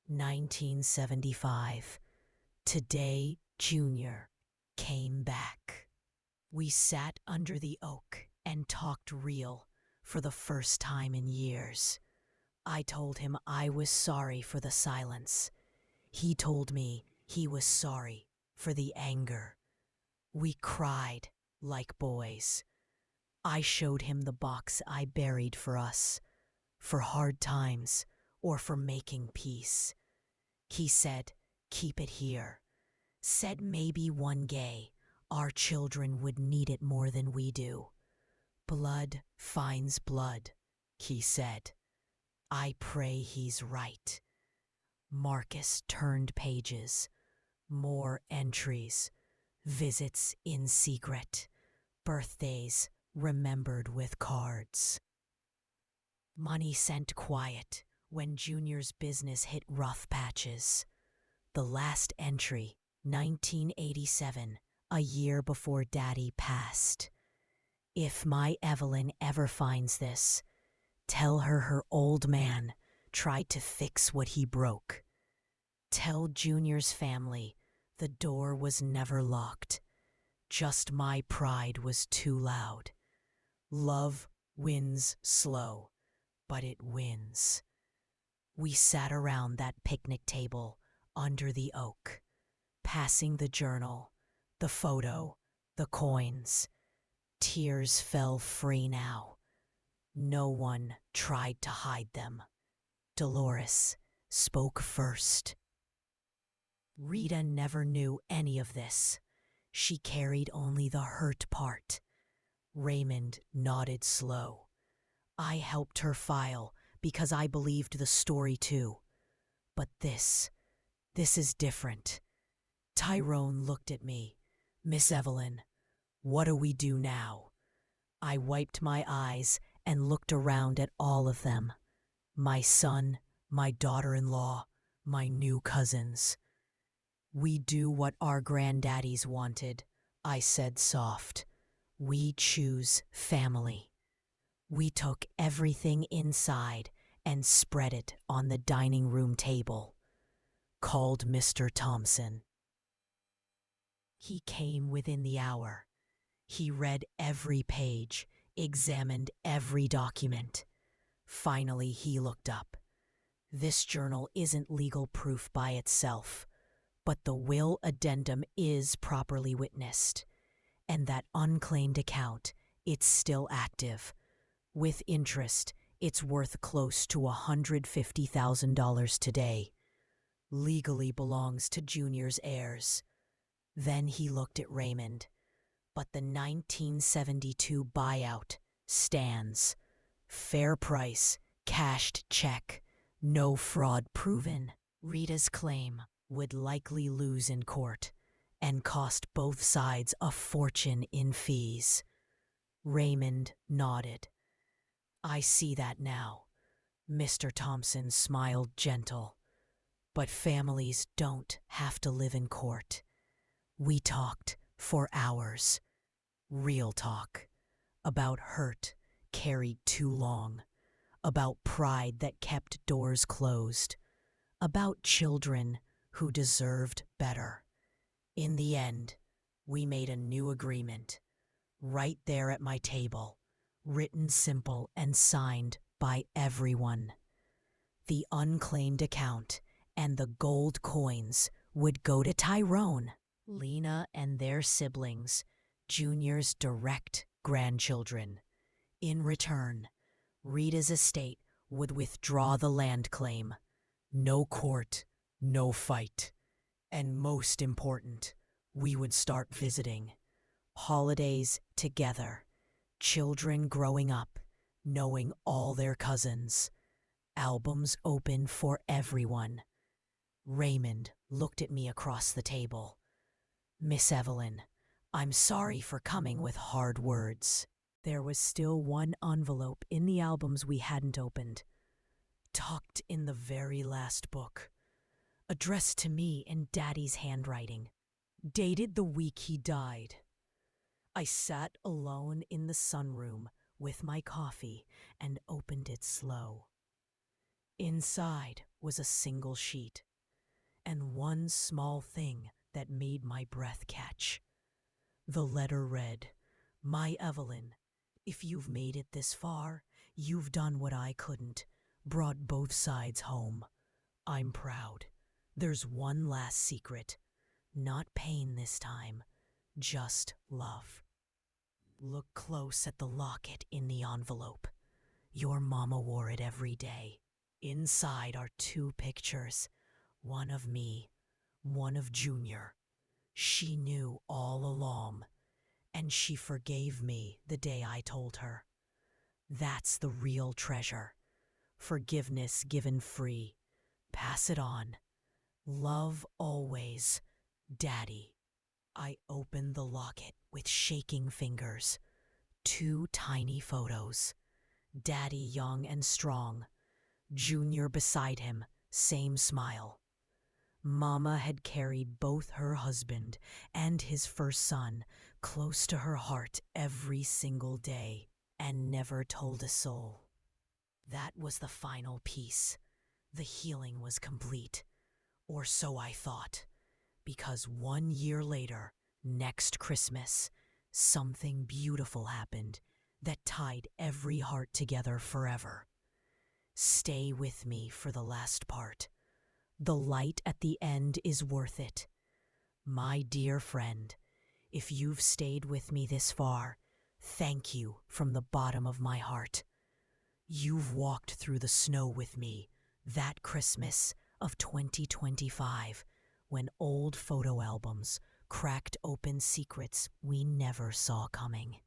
1975. Today, Junior came back. We sat under the oak and talked real for the first time in years. I told him I was sorry for the silence. He told me he was sorry for the anger. We cried like boys. I showed him the box I buried for us, for hard times or for making peace. He said, keep it here. Said maybe one day our children would need it more than we do. Blood finds blood, he said. I pray he's right. Marcus turned pages. More entries. Visits in secret. Birthdays remembered with cards. Money sent quiet when Junior's business hit rough patches. The last entry, 1987, a year before Daddy passed. If my Evelyn ever finds this, tell her old man tried to fix what he broke. Tell Junior's family the door was never locked. Just my pride was too loud. Love wins slow, but it wins. We sat around that picnic table under the oak, passing the journal, the photo, the coins. Tears fell free now. No one tried to hide them. Dolores spoke first. Rita never knew any of this. She carried only the hurt part. Raymond nodded slow. I helped her file because I believed the story too. But this is different. Tyrone looked at me. Miss Evelyn, what do we do now? I wiped my eyes and looked around at all of them. My son, my daughter-in-law, my new cousins. We do what our granddaddies wanted, I said soft. We choose family. We took everything inside and spread it on the dining room table. Called Mr. Thompson. He came within the hour. He read every page, examined every document. Finally, he looked up. This journal isn't legal proof by itself, but the will addendum is properly witnessed. And that unclaimed account, it's still active. With interest, it's worth close to $150,000 today. Legally belongs to Junior's heirs. Then he looked at Raymond. But the 1972 buyout stands. Fair price, cashed check, no fraud proven. Rita's claim would likely lose in court and cost both sides a fortune in fees. Raymond nodded. I see that now. Mr. Thompson smiled gentle. But families don't have to live in court. We talked for hours. Real talk. About hurt carried too long. About pride that kept doors closed. About children who deserved better. In the end, we made a new agreement. Right there at my table. Written simple and signed by everyone. The unclaimed account and the gold coins would go to Tyrone, Lena and their siblings, Junior's direct grandchildren. In return, Rita's estate would withdraw the land claim. No court, no fight. And most important, we would start visiting. Holidays together. Children growing up, knowing all their cousins. Albums open for everyone. Raymond looked at me across the table. Miss Evelyn, I'm sorry for coming with hard words. There was still one envelope in the albums we hadn't opened. Tucked in the very last book. Addressed to me in Daddy's handwriting. Dated the week he died. I sat alone in the sunroom with my coffee and opened it slow. Inside was a single sheet, and one small thing that made my breath catch. The letter read, My Evelyn, if you've made it this far, you've done what I couldn't, brought both sides home. I'm proud. There's one last secret. Not pain this time, just love. Look close at the locket in the envelope. Your mama wore it every day. Inside are 2 pictures, one of me, one of Junior. She knew all along, and she forgave me the day I told her. That's the real treasure. Forgiveness given free. Pass it on. Love always, Daddy. I opened the locket with shaking fingers. 2 tiny photos. Daddy young and strong, Junior beside him, same smile. Mama had carried both her husband and his first son close to her heart every single day and never told a soul. That was the final piece. The healing was complete, or so I thought, because 1 year later, next Christmas, something beautiful happened that tied every heart together forever. Stay with me for the last part. The light at the end is worth it. My dear friend, if you've stayed with me this far, thank you from the bottom of my heart. You've walked through the snow with me that Christmas of 2025, when old photo albums cracked open secrets we never saw coming.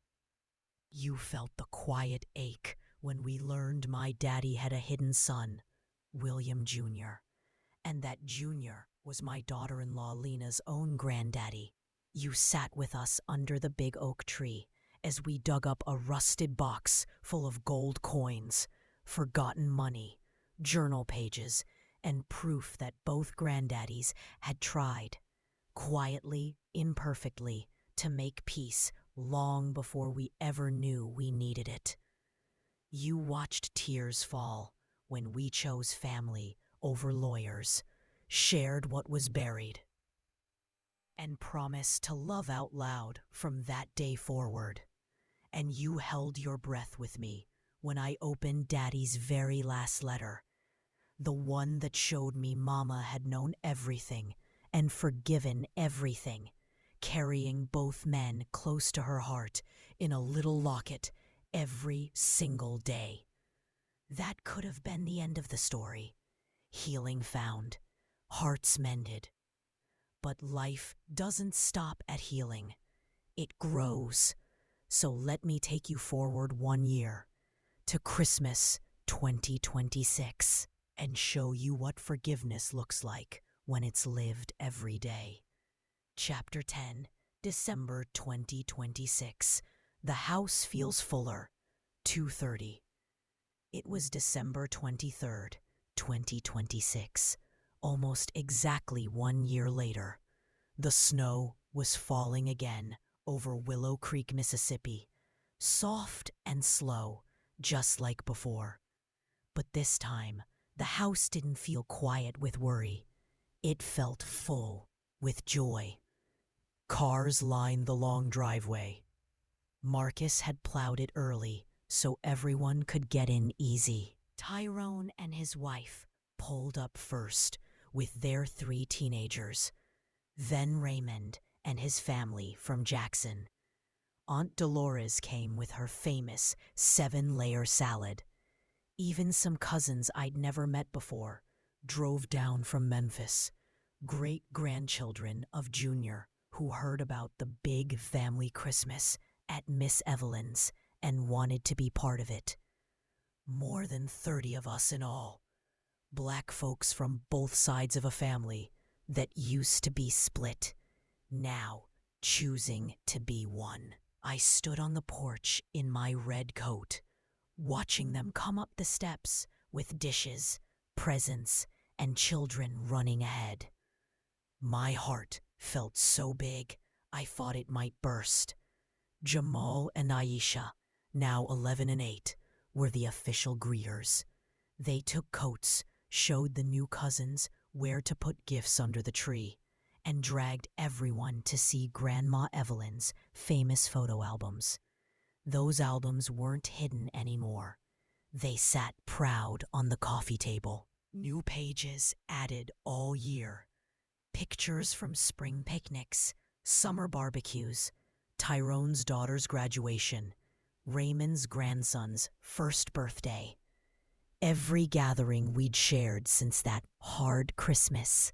You felt the quiet ache when we learned my daddy had a hidden son, William Jr., and that Junior was my daughter-in-law Lena's own granddaddy. You sat with us under the big oak tree as we dug up a rusted box full of gold coins, forgotten money, journal pages, and proof that both granddaddies had tried, quietly, imperfectly, to make peace long before we ever knew we needed it. You watched tears fall when we chose family over lawyers, shared what was buried, and promised to love out loud from that day forward. And you held your breath with me when I opened Daddy's very last letter, the one that showed me Mama had known everything and forgiven everything, carrying both men close to her heart in a little locket every single day. That could have been the end of the story. Healing found, hearts mended. But life doesn't stop at healing. It grows. So let me take you forward 1 year, to Christmas 2026, and show you what forgiveness looks like when it's lived every day. Chapter 10, December 2026. The house feels fuller. 2:30. It was December 23rd, 2026, almost exactly 1 year later. The snow was falling again over Willow Creek, Mississippi, soft and slow, just like before. But this time, the house didn't feel quiet with worry. It felt full with joy. Cars lined the long driveway. Marcus had plowed it early so everyone could get in easy. Tyrone and his wife pulled up first with their 3 teenagers, then Raymond and his family from Jackson. Aunt Dolores came with her famous 7-layer salad. Even some cousins I'd never met before drove down from Memphis, great-grandchildren of Junior, who heard about the big family Christmas at Miss Evelyn's and wanted to be part of it. More than 30 of us in all, black folks from both sides of a family that used to be split, now choosing to be one. I stood on the porch in my red coat, watching them come up the steps with dishes, presents, and children running ahead. My heart felt so big, I thought it might burst. Jamal and Aisha, now 11 and 8, were the official greeters. They took coats, showed the new cousins where to put gifts under the tree, and dragged everyone to see Grandma Evelyn's famous photo albums. Those albums weren't hidden anymore. They sat proud on the coffee table. New pages added all year. Pictures from spring picnics, summer barbecues, Tyrone's daughter's graduation, Raymond's grandson's first birthday. Every gathering we'd shared since that hard Christmas.